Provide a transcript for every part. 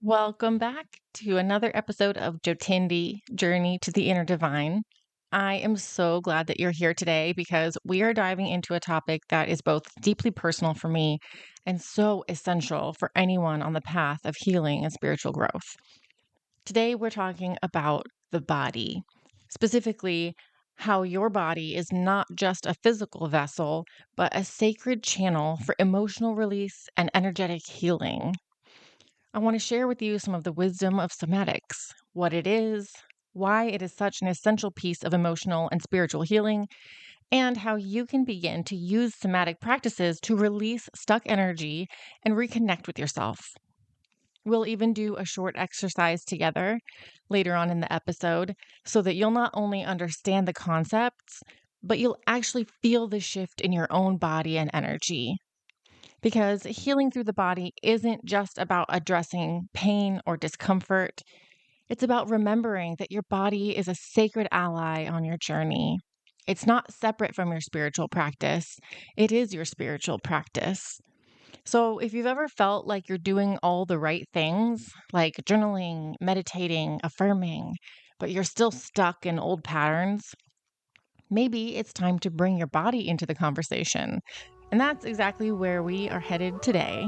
Welcome back to another episode of Jotindi, Journey to the Inner Divine. I am so glad that you're here today because we are diving into a topic that is both deeply personal for me and so essential for anyone on the path of healing and spiritual growth. Today, we're talking about the body, specifically how your body is not just a physical vessel, but a sacred channel for emotional release and energetic healing. I want to share with you some of the wisdom of somatics, what it is, why it is such an essential piece of emotional and spiritual healing, and how you can begin to use somatic practices to release stuck energy and reconnect with yourself. We'll even do a short exercise together later on in the episode so that you'll not only understand the concepts, but you'll actually feel the shift in your own body and energy. Because healing through the body isn't just about addressing pain or discomfort. It's about remembering that your body is a sacred ally on your journey. It's not separate from your spiritual practice, it is your spiritual practice. So, if you've ever felt like you're doing all the right things, like journaling, meditating, affirming, but you're still stuck in old patterns, maybe it's time to bring your body into the conversation. And that's exactly where we are headed today.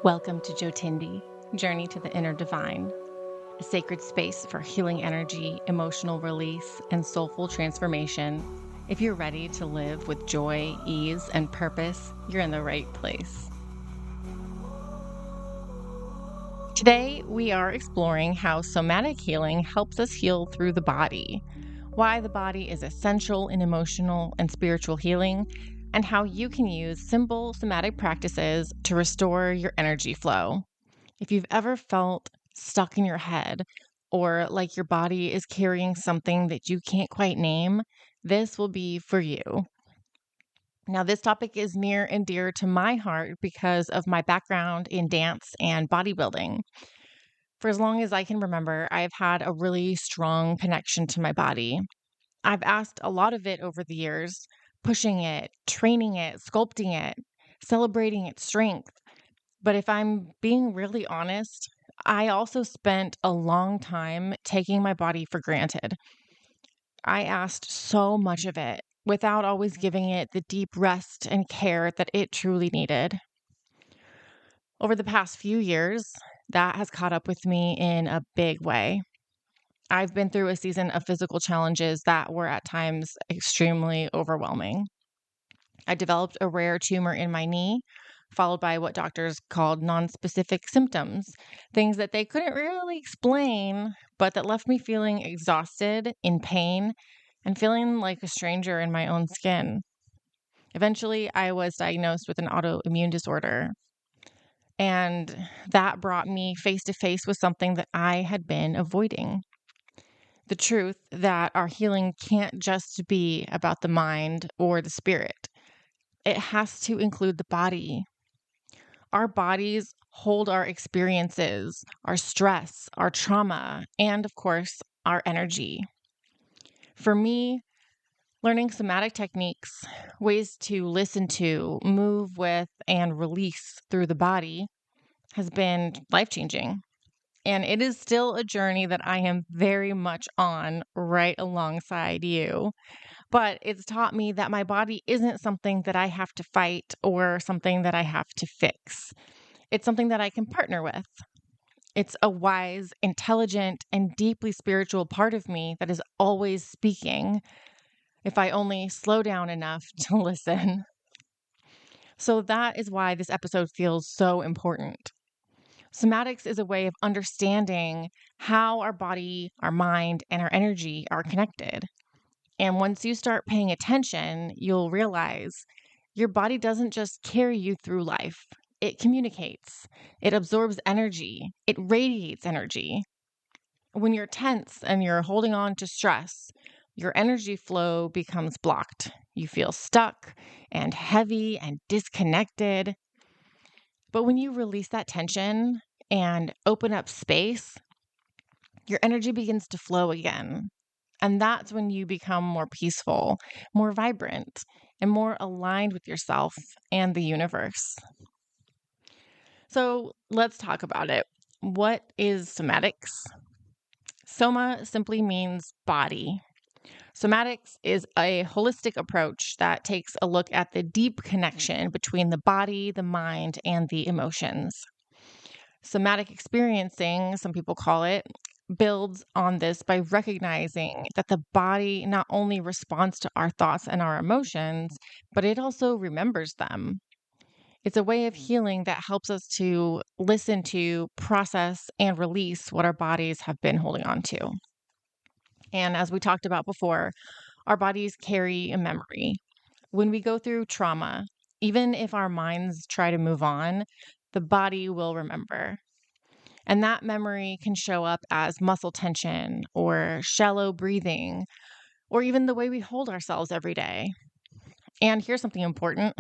Welcome to Jotindi, Journey to the Inner Divine, a sacred space for healing energy, emotional release, and soulful transformation. If you're ready to live with joy, ease, and purpose, you're in the right place. Today, we are exploring how somatic healing helps us heal through the body, why the body is essential in emotional and spiritual healing, and how you can use simple somatic practices to restore your energy flow. If you've ever felt stuck in your head or like your body is carrying something that you can't quite name, this will be for you. Now, this topic is near and dear to my heart because of my background in dance and bodybuilding. For as long as I can remember, I've had a really strong connection to my body. I've asked a lot of it over the years, pushing it, training it, sculpting it, celebrating its strength. But if I'm being really honest, I also spent a long time taking my body for granted. I asked so much of it without always giving it the deep rest and care that it truly needed. Over the past few years, that has caught up with me in a big way. I've been through a season of physical challenges that were at times extremely overwhelming. I developed a rare tumor in my knee, followed by what doctors called nonspecific symptoms, things that they couldn't really explain, but that left me feeling exhausted, in pain, and feeling like a stranger in my own skin. Eventually, I was diagnosed with an autoimmune disorder, and that brought me face to face with something that I had been avoiding. The truth that our healing can't just be about the mind or the spirit. It has to include the body. Our bodies hold our experiences, our stress, our trauma, and of course, our energy. For me, learning somatic techniques, ways to listen to, move with, and release through the body has been life changing. And it is still a journey that I am very much on right alongside you. But it's taught me that my body isn't something that I have to fight or something that I have to fix. It's something that I can partner with. It's a wise, intelligent, and deeply spiritual part of me that is always speaking if I only slow down enough to listen. So that is why this episode feels so important. Somatics is a way of understanding how our body, our mind, and our energy are connected. And once you start paying attention, you'll realize your body doesn't just carry you through life, it communicates, it absorbs energy, it radiates energy. When you're tense and you're holding on to stress, your energy flow becomes blocked. You feel stuck and heavy and disconnected. But when you release that tension and open up space, your energy begins to flow again. And that's when you become more peaceful, more vibrant, and more aligned with yourself and the universe. So let's talk about it. What is somatics? Soma simply means body. Somatics is a holistic approach that takes a look at the deep connection between the body, the mind, and the emotions. Somatic experiencing, some people call it, builds on this by recognizing that the body not only responds to our thoughts and our emotions, but it also remembers them. It's a way of healing that helps us to listen to, process, and release what our bodies have been holding on to. And as we talked about before, our bodies carry a memory. When we go through trauma, even if our minds try to move on, the body will remember. And that memory can show up as muscle tension or shallow breathing, or even the way we hold ourselves every day. And here's something important: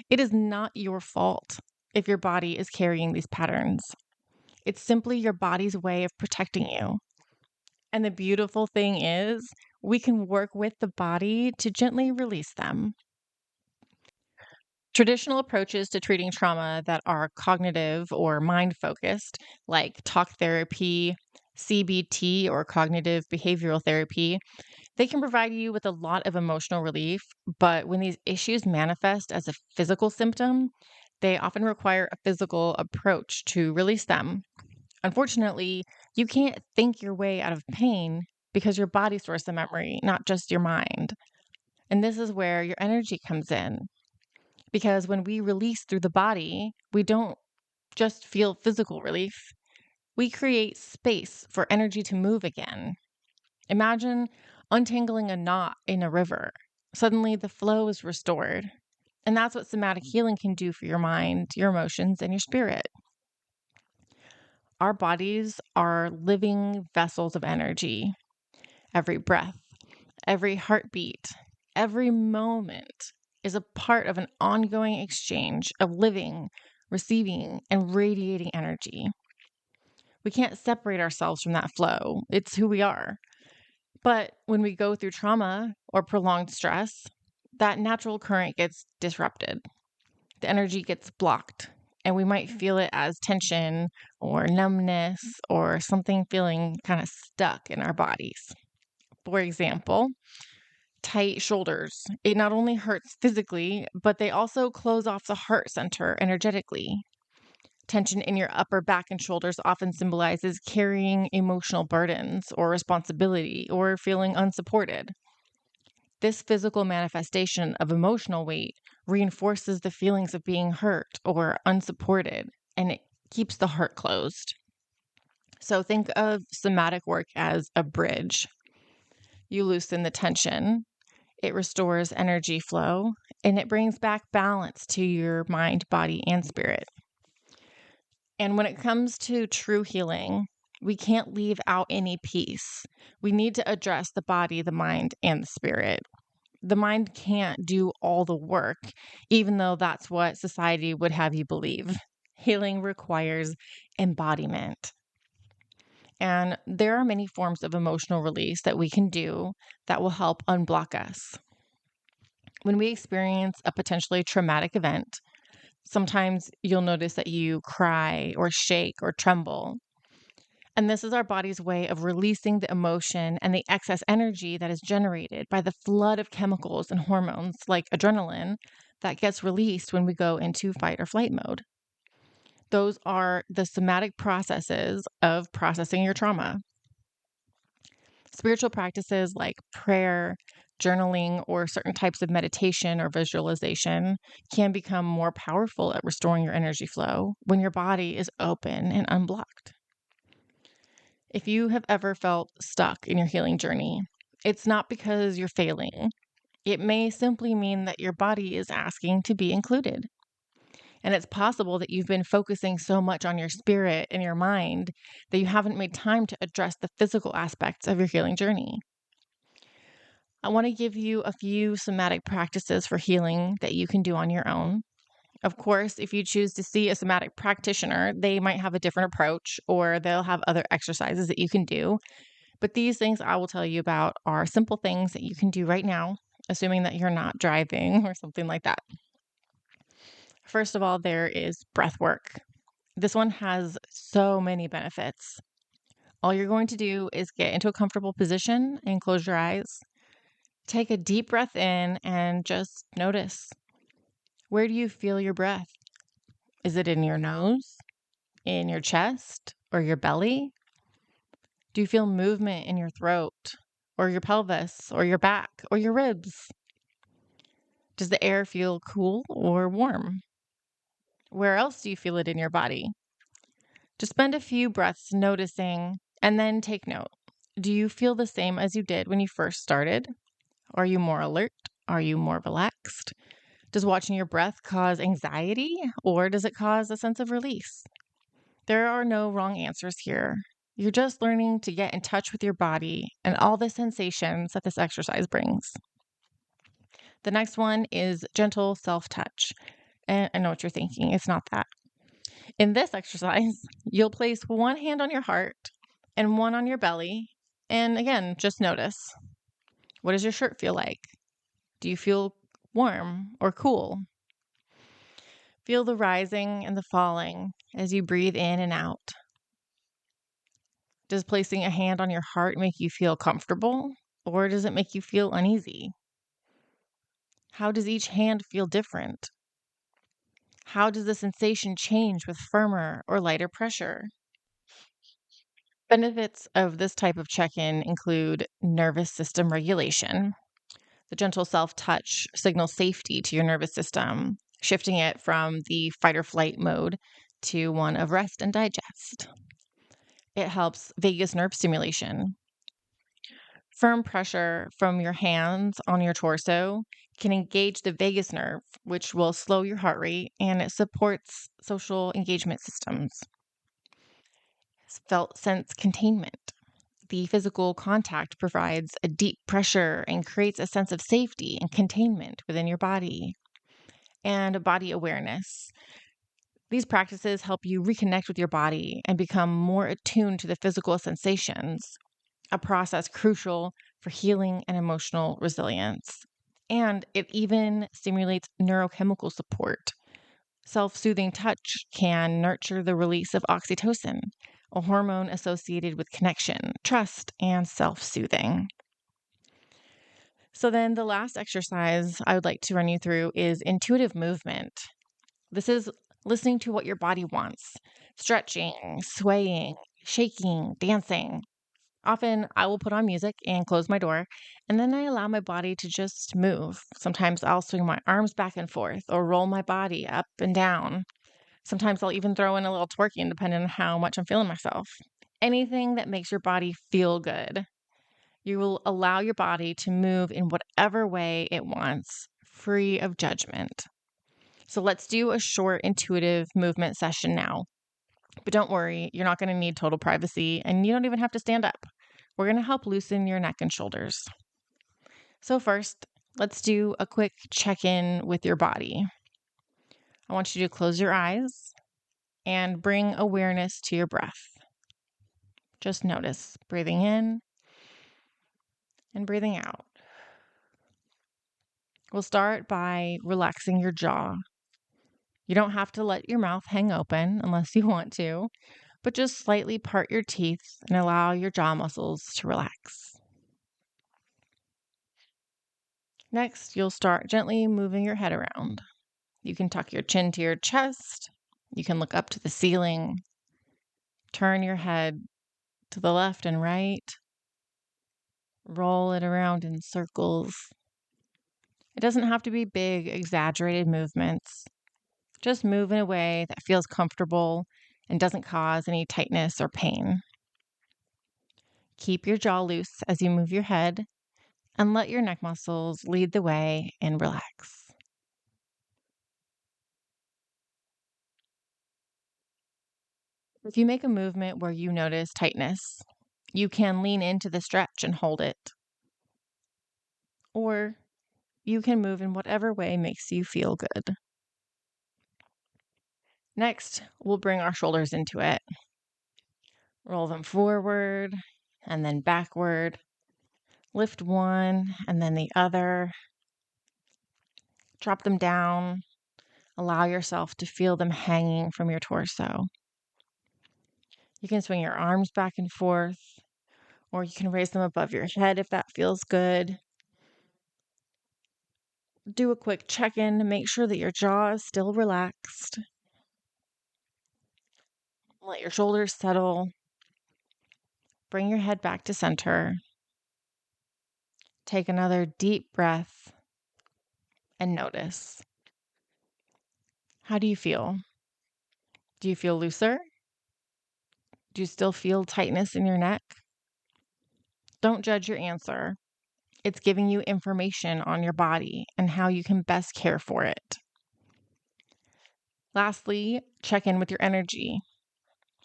it is not your fault if your body is carrying these patterns. It's simply your body's way of protecting you. And the beautiful thing is, we can work with the body to gently release them. Traditional approaches to treating trauma that are cognitive or mind focused, like talk therapy, CBT, or cognitive behavioral therapy, they can provide you with a lot of emotional relief. But when these issues manifest as a physical symptom, they often require a physical approach to release them. Unfortunately, you can't think your way out of pain because your body stores the memory, not just your mind. And this is where your energy comes in. Because when we release through the body, we don't just feel physical relief, we create space for energy to move again. Imagine untangling a knot in a river. Suddenly, the flow is restored. And that's what somatic healing can do for your mind, your emotions, and your spirit. Our bodies are living vessels of energy. Every breath, every heartbeat, every moment is a part of an ongoing exchange of living, receiving, and radiating energy. We can't separate ourselves from that flow. It's who we are. But when we go through trauma or prolonged stress, that natural current gets disrupted. The energy gets blocked, and we might feel it as tension or numbness or something feeling kind of stuck in our bodies. For example, tight shoulders. It not only hurts physically, but they also close off the heart center energetically. Tension in your upper back and shoulders often symbolizes carrying emotional burdens or responsibility or feeling unsupported. This physical manifestation of emotional weight reinforces the feelings of being hurt or unsupported, and it keeps the heart closed. So think of somatic work as a bridge. You loosen the tension, it restores energy flow, and it brings back balance to your mind, body, and spirit. And when it comes to true healing, we can't leave out any piece. We need to address the body, the mind, and the spirit. The mind can't do all the work, even though that's what society would have you believe. Healing requires embodiment. And there are many forms of emotional release that we can do that will help unblock us. When we experience a potentially traumatic event, sometimes you'll notice that you cry or shake or tremble. And this is our body's way of releasing the emotion and the excess energy that is generated by the flood of chemicals and hormones like adrenaline that gets released when we go into fight or flight mode. Those are the somatic processes of processing your trauma. Spiritual practices like prayer, journaling, or certain types of meditation or visualization can become more powerful at restoring your energy flow when your body is open and unblocked. If you have ever felt stuck in your healing journey, it's not because you're failing. It may simply mean that your body is asking to be included. And it's possible that you've been focusing so much on your spirit and your mind that you haven't made time to address the physical aspects of your healing journey. I want to give you a few somatic practices for healing that you can do on your own. Of course, if you choose to see a somatic practitioner, they might have a different approach or they'll have other exercises that you can do. But these things I will tell you about are simple things that you can do right now, assuming that you're not driving or something like that. First of all, there is breath work. This one has so many benefits. All you're going to do is get into a comfortable position and close your eyes. Take a deep breath in and just notice. Where do you feel your breath? Is it in your nose, in your chest, or your belly? Do you feel movement in your throat, or your pelvis, or your back, or your ribs? Does the air feel cool or warm? Where else do you feel it in your body? Just spend a few breaths noticing and then take note. Do you feel the same as you did when you first started? Are you more alert? Are you more relaxed? Does watching your breath cause anxiety or does it cause a sense of release? There are no wrong answers here. You're just learning to get in touch with your body and all the sensations that this exercise brings. The next one is gentle self-touch. And I know what you're thinking. It's not that. In this exercise, you'll place one hand on your heart and one on your belly. And again, just notice. What does your shirt feel like? Do you feel warm or cool? Feel the rising and the falling as you breathe in and out. Does placing a hand on your heart make you feel comfortable or does it make you feel uneasy? How does each hand feel different? How does the sensation change with firmer or lighter pressure? Benefits of this type of check in include nervous system regulation. The gentle self touch signals safety to your nervous system, shifting it from the fight or flight mode to one of rest and digest. It helps vagus nerve stimulation. Firm pressure from your hands on your torso can engage the vagus nerve, which will slow your heart rate and it supports social engagement systems. Felt sense containment. The physical contact provides a deep pressure and creates a sense of safety and containment within your body. And body awareness. These practices help you reconnect with your body and become more attuned to the physical sensations, a process crucial for healing and emotional resilience. And it even stimulates neurochemical support. Self-soothing touch can nurture the release of oxytocin, a hormone associated with connection, trust, and self-soothing. So then the last exercise I would like to run you through is intuitive movement. This is listening to what your body wants, stretching, swaying, shaking, dancing. Often I will put on music and close my door, and then I allow my body to just move. Sometimes I'll swing my arms back and forth or roll my body up and down. Sometimes I'll even throw in a little twerking depending on how much I'm feeling myself. Anything that makes your body feel good. You will allow your body to move in whatever way it wants, free of judgment. So let's do a short intuitive movement session now. But don't worry, you're not going to need total privacy and you don't even have to stand up. We're going to help loosen your neck and shoulders. So first, let's do a quick check-in with your body. I want you to close your eyes and bring awareness to your breath. Just notice breathing in and breathing out. We'll start by relaxing your jaw. You don't have to let your mouth hang open unless you want to, but just slightly part your teeth and allow your jaw muscles to relax. Next, you'll start gently moving your head around. You can tuck your chin to your chest. You can look up to the ceiling. Turn your head to the left and right. Roll it around in circles. It doesn't have to be big, exaggerated movements. Just move in a way that feels comfortable and doesn't cause any tightness or pain. Keep your jaw loose as you move your head and let your neck muscles lead the way and relax. If you make a movement where you notice tightness, you can lean into the stretch and hold it. Or you can move in whatever way makes you feel good. Next, we'll bring our shoulders into it. Roll them forward and then backward. Lift one and then the other. Drop them down. Allow yourself to feel them hanging from your torso. You can swing your arms back and forth, or you can raise them above your head if that feels good. Do a quick check-in to make sure that your jaw is still relaxed. Let your shoulders settle. Bring your head back to center. Take another deep breath and notice. How do you feel? Do you feel looser? Do you still feel tightness in your neck? Don't judge your answer. It's giving you information on your body and how you can best care for it. Lastly, check in with your energy.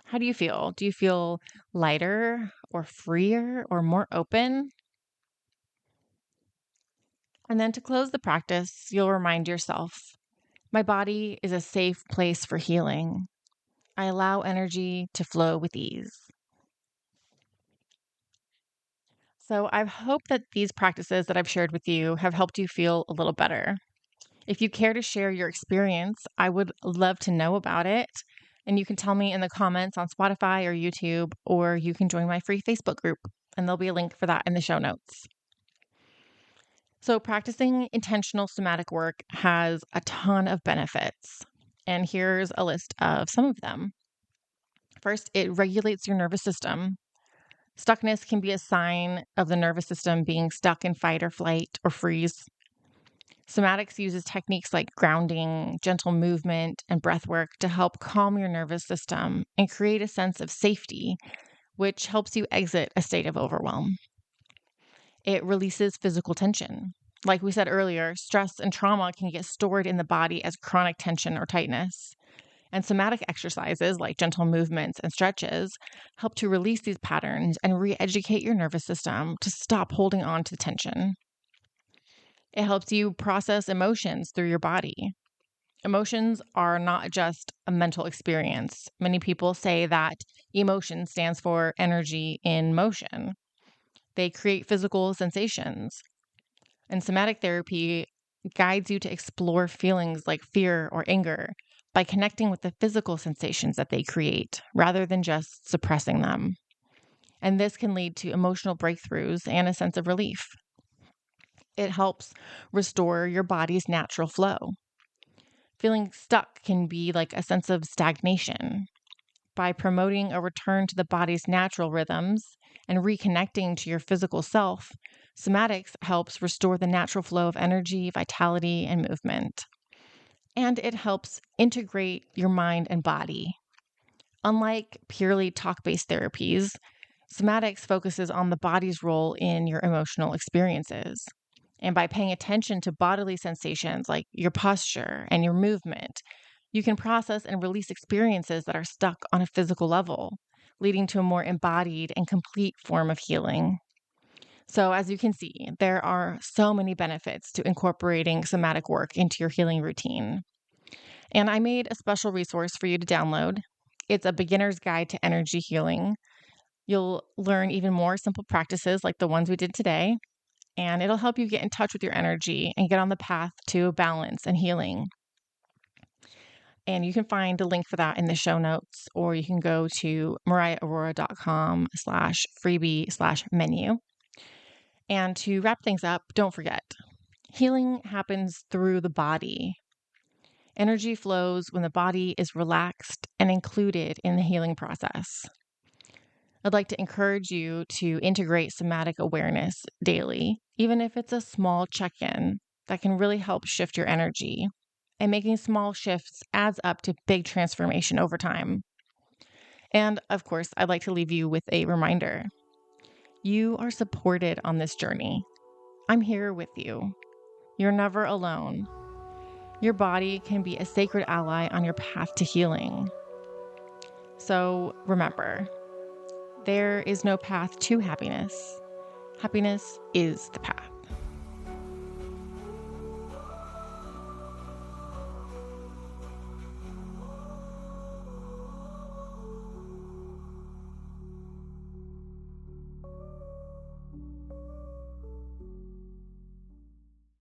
How do you feel? Do you feel lighter or freer or more open? And then to close the practice, you'll remind yourself, my body is a safe place for healing. I allow energy to flow with ease. So I hope that these practices that I've shared with you have helped you feel a little better. If you care to share your experience, I would love to know about it. And you can tell me in the comments on Spotify or YouTube, or you can join my free Facebook group, and there'll be a link for that in the show notes. So, practicing intentional somatic work has a ton of benefits. And here's a list of some of them. First, it regulates your nervous system. Stuckness can be a sign of the nervous system being stuck in fight or flight or freeze. Somatics uses techniques like grounding, gentle movement, and breath work to help calm your nervous system and create a sense of safety, which helps you exit a state of overwhelm. It releases physical tension. Like we said earlier, stress and trauma can get stored in the body as chronic tension or tightness. And somatic exercises like gentle movements and stretches help to release these patterns and re-educate your nervous system to stop holding on to the tension. It helps you process emotions through your body. Emotions are not just a mental experience. Many people say that emotion stands for energy in motion. They create physical sensations. And somatic therapy guides you to explore feelings like fear or anger by connecting with the physical sensations that they create rather than just suppressing them. And this can lead to emotional breakthroughs and a sense of relief. It helps restore your body's natural flow. Feeling stuck can be like a sense of stagnation. By promoting a return to the body's natural rhythms and reconnecting to your physical self, somatics helps restore the natural flow of energy, vitality, and movement. And it helps integrate your mind and body. Unlike purely talk-based therapies, somatics focuses on the body's role in your emotional experiences. And by paying attention to bodily sensations like your posture and your movement, you can process and release experiences that are stuck on a physical level, leading to a more embodied and complete form of healing. So, as you can see, there are so many benefits to incorporating somatic work into your healing routine. And I made a special resource for you to download. It's a beginner's guide to energy healing. You'll learn even more simple practices like the ones we did today, and it'll help you get in touch with your energy and get on the path to balance and healing. And you can find the link for that in the show notes, or you can go to mariaharoura.com/freebie/menu. And to wrap things up, don't forget, healing happens through the body. Energy flows when the body is relaxed and included in the healing process. I'd like to encourage you to integrate somatic awareness daily, even if it's a small check-in that can really help shift your energy. And making small shifts adds up to big transformation over time. And of course, I'd like to leave you with a reminder. You are supported on this journey. I'm here with you. You're never alone. Your body can be a sacred ally on your path to healing. So remember, there is no path to happiness. Happiness is the path.